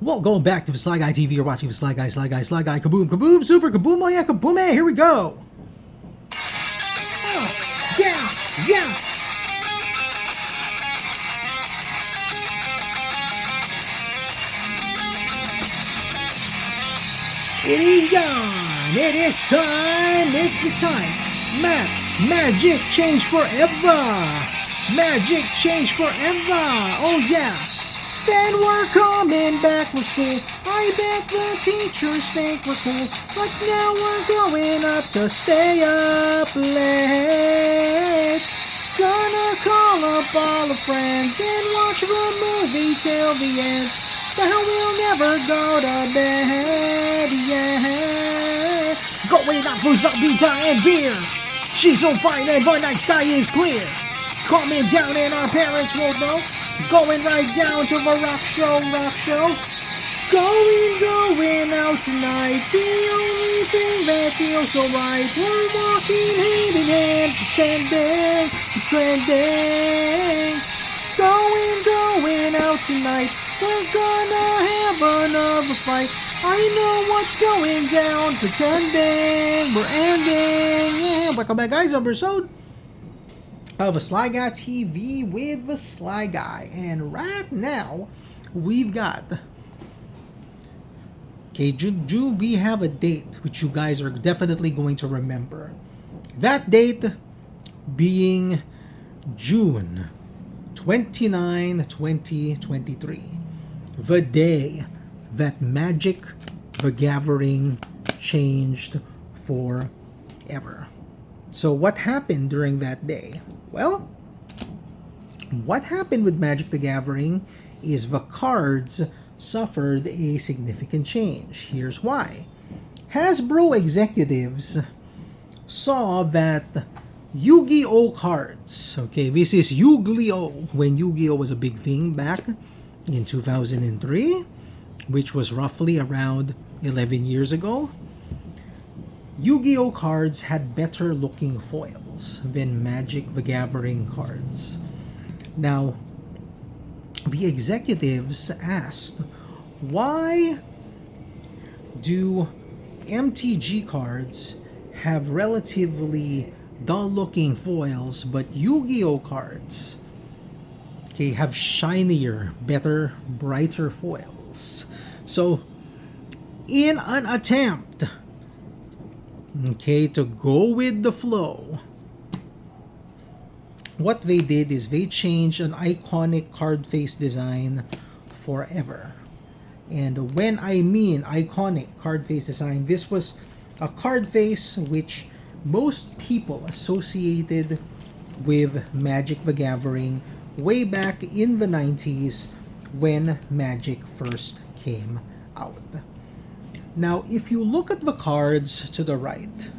Well, going back to the Sly Guy TV, you're watching the Sly Guy, Kaboom, Kaboom, Super Kaboom, oh yeah, Kaboom, hey, here we go. Oh, yeah, yeah. It is gone. It is time. It's the time. Magic change forever. Magic change forever. Oh yeah. Then we're coming back from school. I bet the teachers think we're cool. But now we're going up to stay up late. Gonna call up all the friends and watch the movie till the end. But we'll never go to bed, yeah. Going up for zombie and beer. She's so fine and one night sky is clear. Coming down and our parents won't know. Going right down to the rock show. Going out tonight. The only thing that feels so right. We're walking hand in hand, pretending. Going out tonight. We're gonna have another fight. I know what's going down. Pretending we're ending. Yeah, welcome back, guys. Another episode of a Sly Guy TV with the Sly Guy, and right now we've got June. We have a date which you guys are definitely going to remember. That date being June 29, 2023. The day that Magic the Gathering changed forever. So what happened during that day? Well, what happened with Magic the Gathering is the cards suffered a significant change. Here's why. Hasbro executives saw that Yu-Gi-Oh cards, okay, this is Yu-Gi-Oh, when Yu-Gi-Oh was a big thing back in 2003, which was roughly around 11 years ago. Yu-Gi-Oh cards had better looking foils than Magic the Gathering cards. Now, the executives asked, why do MTG cards have relatively dull looking foils, but Yu-Gi-Oh cards have shinier, better, brighter foils? So, in an attempt to go with the flow, what they did is they changed an iconic card face design forever. And when I mean iconic card face design, this was a card face which most people associated with Magic the Gathering way back in the 90s when Magic first came out. Now, if you look at the cards to the right,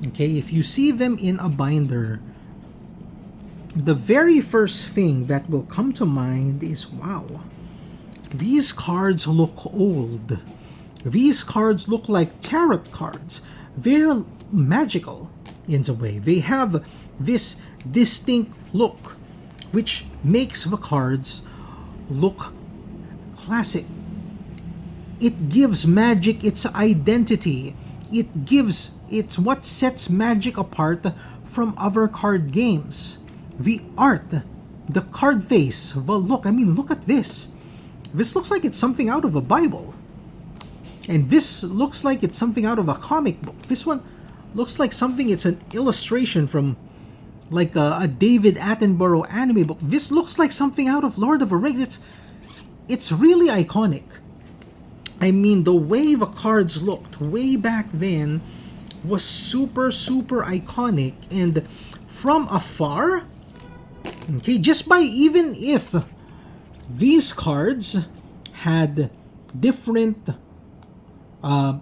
if you see them in a binder, the very first thing that will come to mind is, wow, these cards look old. These cards look like tarot cards. They're magical in a way. They have this distinct look, which makes the cards look classic. It gives Magic its identity. It's what sets Magic apart from other card games. The art, the card face, the look. I mean, look at this. This looks like it's something out of a Bible. And this looks like it's something out of a comic book. This one looks like something, it's an illustration from like a David Attenborough anime book. This looks like something out of Lord of the Rings. It's really iconic. I mean, the way the cards looked way back then was super, super iconic. And from afar, just by even if these cards had different, or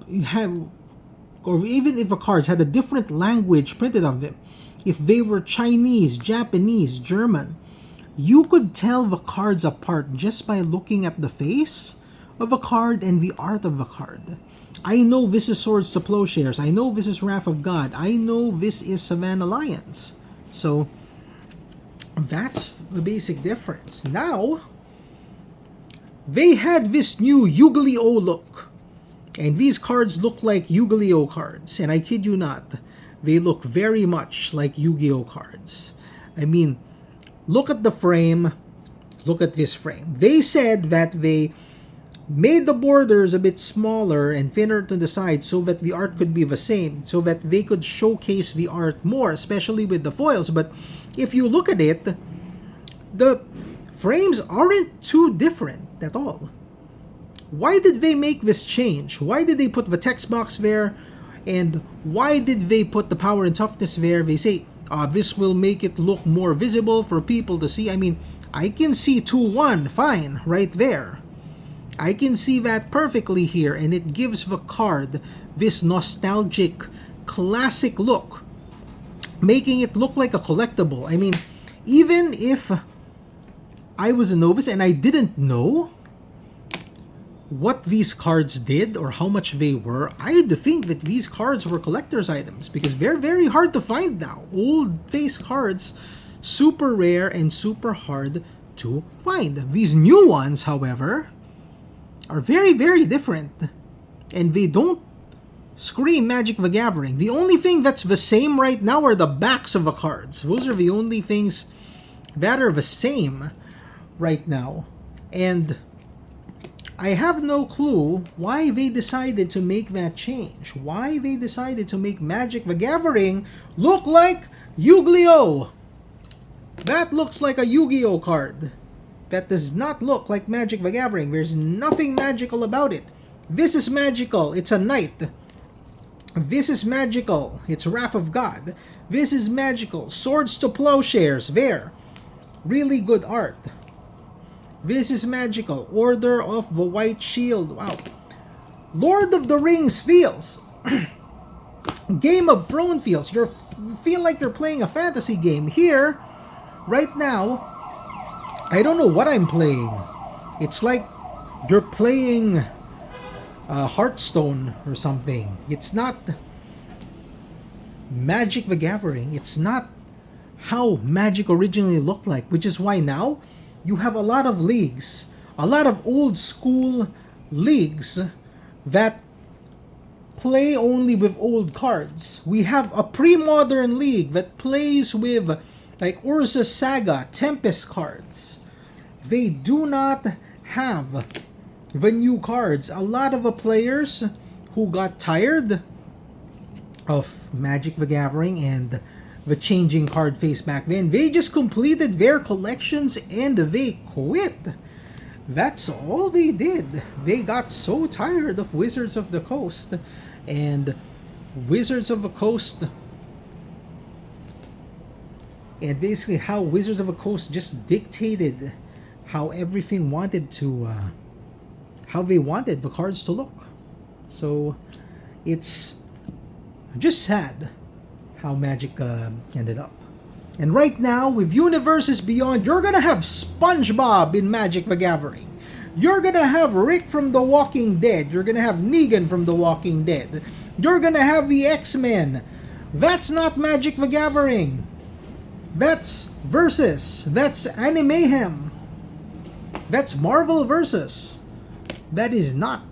even if the cards had a different language printed on them, if they were Chinese, Japanese, German, you could tell the cards apart just by looking at the face of a card and the art of a card. I know this is Swords to Plowshares. I know this is Wrath of God. I know this is Savannah Lions. So that's the basic difference. Now, they had this new Yu-Gi-Oh look. And these cards look like Yu-Gi-Oh cards. And I kid you not, they look very much like Yu-Gi-Oh cards. I mean, look at the frame. Look at this frame. They said that they made the borders a bit smaller and thinner to the side so that the art could be the same, so that they could showcase the art more, especially with the foils. But if you look at it, the frames aren't too different at all. Why did they make this change? Why did they put the text box there? And why did they put the power and toughness there? They say, this will make it look more visible for people to see. I mean, I can see 2-1 fine right there. I can see that perfectly here, and it gives the card this nostalgic, classic look, making it look like a collectible. I mean, even if I was a novice and I didn't know what these cards did or how much they were, I'd think that these cards were collector's items because they're very hard to find now. Old face cards, super rare and super hard to find. These new ones, however, are very, very different, and they don't scream Magic the Gathering. The only thing that's the same right now are the backs of the cards. Those are the only things that are the same right now. And I have no clue why they decided to make that change. Why they decided to make Magic the Gathering look like Yu-Gi-Oh! That looks like a Yu-Gi-Oh card. That does not look like Magic the Gathering. There's nothing magical about it. This is magical. It's a knight. This is magical. It's Wrath of God. This is magical. Swords to Plowshares. There. Really good art. This is magical. Order of the White Shield. Wow. Lord of the Rings feels. Game of Thrones feels. You feel like you're playing a fantasy game. Here, right now, I don't know what I'm playing. It's like you're playing Hearthstone or something. It's not Magic the Gathering. It's not how Magic originally looked like, which is why now you have a lot of leagues, a lot of old school leagues that play only with old cards. We have a pre-modern league that plays with like Urza's Saga, Tempest cards. They do not have the new cards. A lot of the players who got tired of Magic the Gathering and the changing card face back then, they just completed their collections and they quit. That's all they did. They got so tired of Wizards of the Coast, and Wizards of the Coast, and basically how Wizards of the Coast just dictated how everything wanted to, how they wanted the cards to look. So it's just sad how Magic ended up. And right now, with Universes Beyond, you're gonna have SpongeBob in Magic the Gathering. You're gonna have Rick from The Walking Dead. You're gonna have Negan from The Walking Dead. You're gonna have the X-Men. That's not Magic the Gathering. That's Versus. That's Animehem. That's Marvel Versus. That is not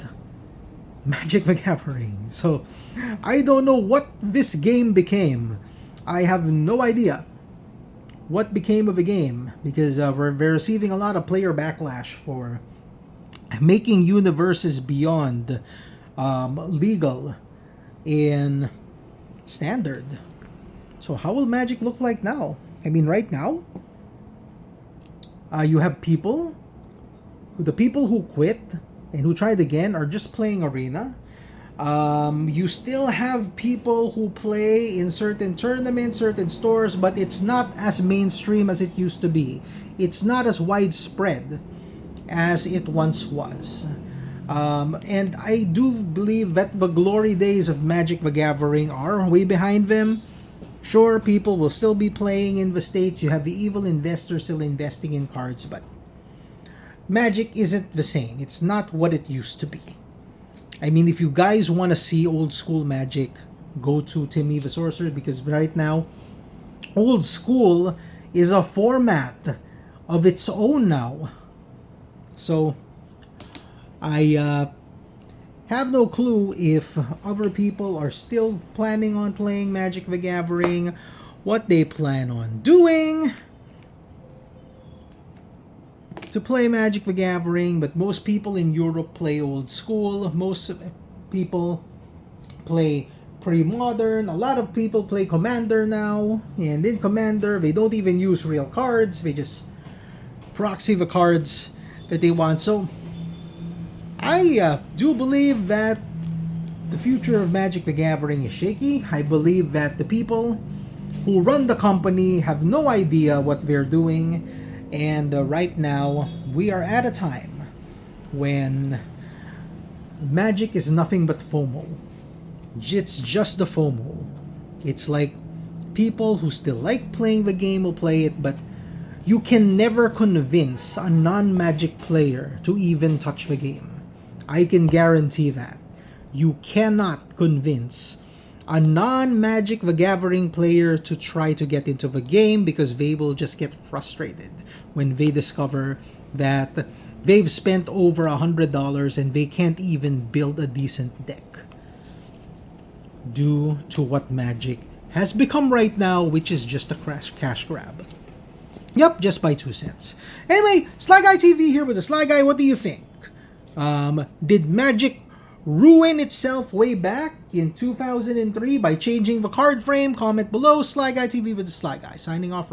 Magic the Gathering. So, I don't know what this game became. I have no idea what became of the game, because we're receiving a lot of player backlash for making Universes Beyond legal in Standard. So how will Magic look like now? I mean, right now, you have people, the people who quit and who tried again are just playing Arena. You still have people who play in certain tournaments, certain stores, but it's not as mainstream as it used to be. It's not as widespread as it once was. And I do believe that the glory days of Magic the Gathering are way behind them. Sure, people will still be playing in the States. You have the evil investors still investing in cards, but Magic isn't the same. It's not what it used to be. I mean, if you guys want to see old school Magic, go to Timmy the Sorcerer, because right now, old school is a format of its own now. So, I have no clue if other people are still planning on playing Magic the Gathering, what they plan on doing to play Magic the Gathering, but most people in Europe play old school. Most people play pretty modern. A lot of people play Commander now, and in Commander they don't even use real cards. They just proxy the cards that they want. So I do believe that the future of Magic the Gathering is shaky. I believe that the people who run the company have no idea what they're doing, and right now we are at a time when Magic is nothing but FOMO. It's just the FOMO. It's like people who still like playing the game will play it, but you can never convince a non-Magic player to even touch the game. I can guarantee that. You cannot convince a non-Magic the Gathering player to try to get into the game because they will just get frustrated when they discover that they've spent over $100 and they can't even build a decent deck due to what Magic has become right now, which is just a cash grab. Yep, just by 2 cents. Anyway, Sly Guy TV here with the Sly Guy. What do you think? Did Magic ruin itself way back in 2003 by changing the card frame? Comment below. Sly Guy TV with the Sly Guy signing off.